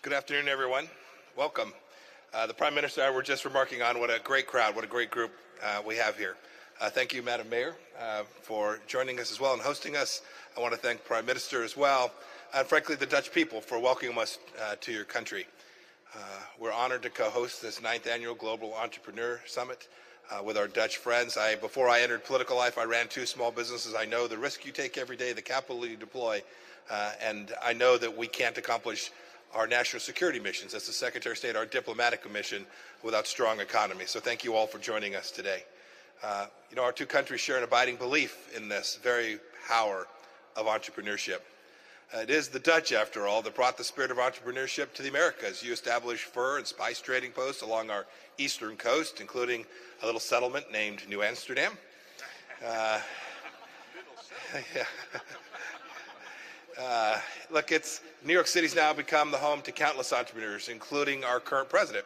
Good afternoon, everyone. Welcome. The Prime Minister and I were just remarking on what a great crowd, what a great group we have here. Thank you, Madam Mayor, for joining us as well and hosting us. I want to thank Prime Minister as well, and frankly, the Dutch people for welcoming us to your country. We're honored to co-host this 9th Annual Global Entrepreneur Summit with our Dutch friends. Before I entered political life, I ran 2 small businesses. I know the risk you take every day, the capital you deploy, and I know that we can't accomplish our national security missions, as the Secretary of State, our diplomatic mission, without strong economy. So thank you all for joining us today. Our 2 countries share an abiding belief in this very power of entrepreneurship. It is the Dutch, after all, that brought the spirit of entrepreneurship to the Americas. You established fur and spice trading posts along our eastern coast, including a little settlement named New Amsterdam. Look, New York City's now become the home to countless entrepreneurs, including our current president.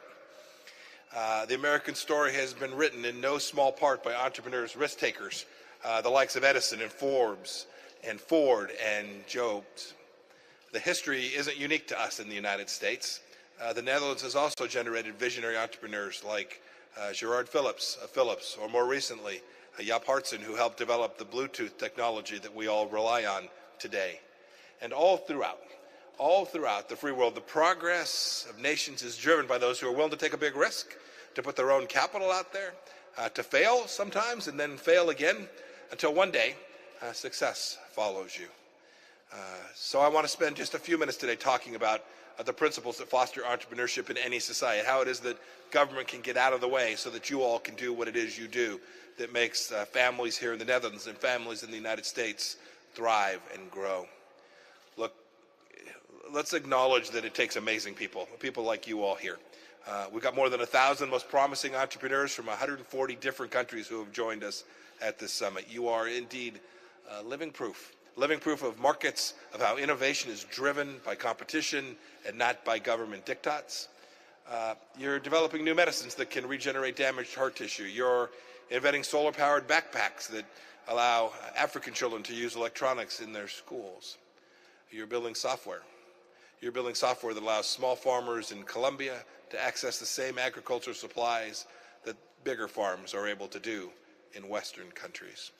The American story has been written in no small part by entrepreneurs, risk takers, the likes of Edison and Forbes and Ford and Jobs. The history isn't unique to us in the United States. The Netherlands has also generated visionary entrepreneurs like Gerard Philips of Philips, or more recently, Jaap Hartsen, who helped develop the Bluetooth technology that we all rely on today. And all throughout the free world, the progress of nations is driven by those who are willing to take a big risk, to put their own capital out there, to fail sometimes and then fail again, until one day success follows you. So I want to spend just a few minutes today talking about the principles that foster entrepreneurship in any society, how it is that government can get out of the way so that you all can do what it is you do that makes families here in the Netherlands and families in the United States thrive and grow. Look, let's acknowledge that it takes amazing people like you all here. We've got more than 1,000 most promising entrepreneurs from 140 different countries who have joined us at this summit. You are indeed living proof of markets, of how innovation is driven by competition and not by government diktats. You're developing new medicines that can regenerate damaged heart tissue. You're inventing solar-powered backpacks that allow African children to use electronics in their schools. You're building software. You're building software that allows small farmers in Colombia to access the same agricultural supplies that bigger farms are able to do in Western countries.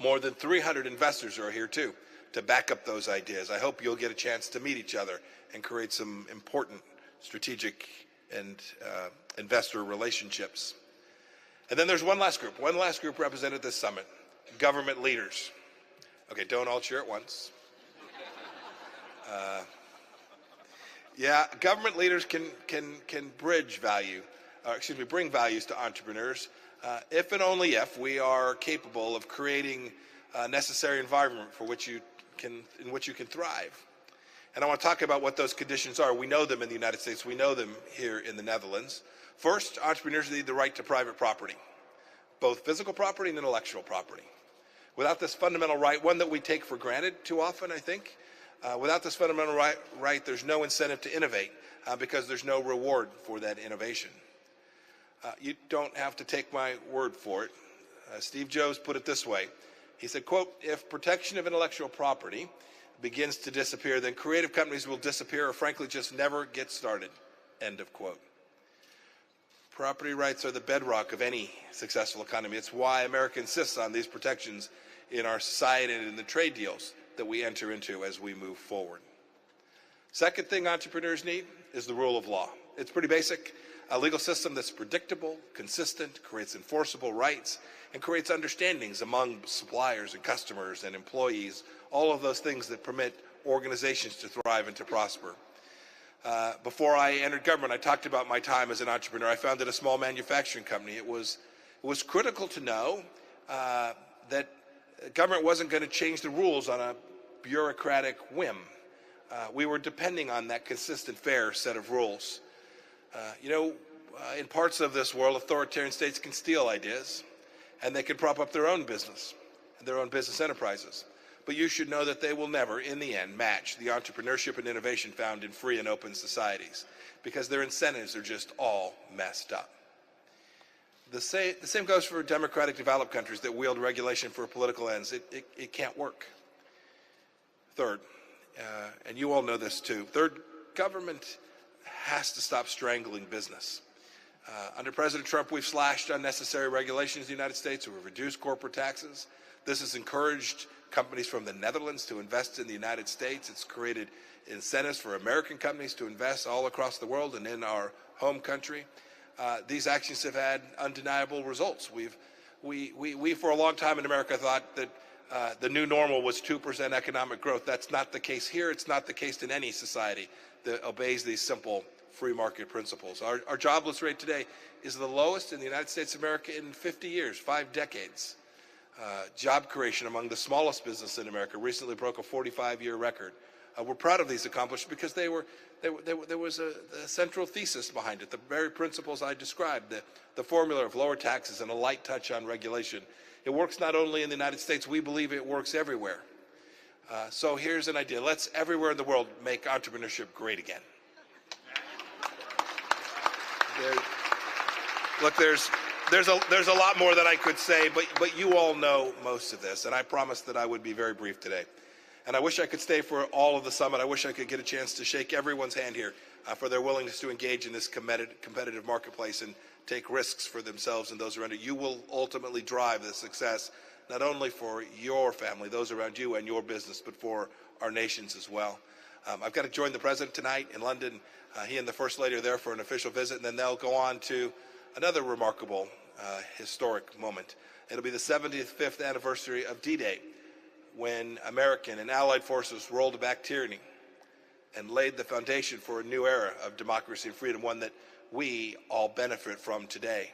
More than 300 investors are here too to back up those ideas. I hope you'll get a chance to meet each other and create some important strategic and investor relationships. And then there's one last group represented at this summit, government leaders. Okay, don't all cheer at once. Government leaders can bring values to entrepreneurs if and only if we are capable of creating a necessary environment in which you can thrive. And I want to talk about what those conditions are. We know them in the United States. We know them here in the Netherlands. First, entrepreneurs need the right to private property, both physical property and intellectual property. Without this fundamental right, one that we take for granted too often, I think, without this fundamental right, there's no incentive to innovate because there's no reward for that innovation. You don't have to take my word for it. Steve Jobs put it this way. He said, quote, "If protection of intellectual property begins to disappear, then creative companies will disappear or frankly just never get started." End of quote. Property rights are the bedrock of any successful economy. It's why America insists on these protections in our society and in the trade deals that we enter into as we move forward. Second thing entrepreneurs need is the rule of law. It's pretty basic. A legal system that's predictable, consistent, creates enforceable rights, and creates understandings among suppliers and customers and employees, all of those things that permit organizations to thrive and to prosper. Before I entered government, I talked about my time as an entrepreneur. I founded a small manufacturing company. It was critical to know that government wasn't going to change the rules on a bureaucratic whim. We were depending on that consistent, fair set of rules. In parts of this world, authoritarian states can steal ideas, and they can prop up their own business and their own business enterprises. But you should know that they will never, in the end, match the entrepreneurship and innovation found in free and open societies, because their incentives are just all messed up. The same goes for democratic developed countries that wield regulation for political ends. It can't work. Third, and you all know this too, third, government has to stop strangling business. Under President Trump, we've slashed unnecessary regulations in the United States. We've reduced corporate taxes. This has encouraged companies from the Netherlands to invest in the United States. It's created incentives for American companies to invest all across the world and in our home country. These actions have had undeniable results. We for a long time in America thought that the new normal was 2% economic growth. That's not the case here. It's not the case in any society that obeys these simple free market principles. Our jobless rate today is the lowest in the United States of America in 50 years, 5 decades. Job creation among the smallest business in America recently broke a 45-year record. We're proud of these accomplishments because there was a central thesis behind it, the very principles I described, the formula of lower taxes and a light touch on regulation. It works not only in the United States, we believe it works everywhere. So here's an idea. Let's, everywhere in the world, make entrepreneurship great again. Look, there's a lot more that I could say, but you all know most of this, and I promised that I would be very brief today. And I wish I could stay for all of the summit. I wish I could get a chance to shake everyone's hand here for their willingness to engage in this competitive marketplace and take risks for themselves and those around you. You will ultimately drive the success, not only for your family, those around you and your business, but for our nations as well. I've got to join the President tonight in London. He and the First Lady are there for an official visit, and then they'll go on to another remarkable historic moment. It'll be the 75th anniversary of D-Day, when American and Allied forces rolled back tyranny and laid the foundation for a new era of democracy and freedom, one that we all benefit from today.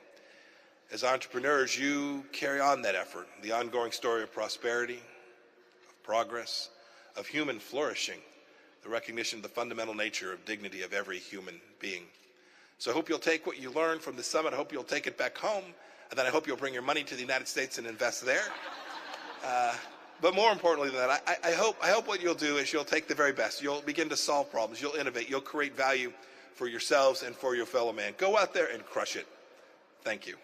As entrepreneurs, you carry on that effort, the ongoing story of prosperity, of progress, of human flourishing, the recognition of the fundamental nature of dignity of every human being. So I hope you'll take what you learned from the summit. I hope you'll take it back home, and then I hope you'll bring your money to the United States and invest there. But more importantly than that, I hope what you'll do is you'll take the very best. You'll begin to solve problems. You'll innovate. You'll create value for yourselves and for your fellow man. Go out there and crush it. Thank you.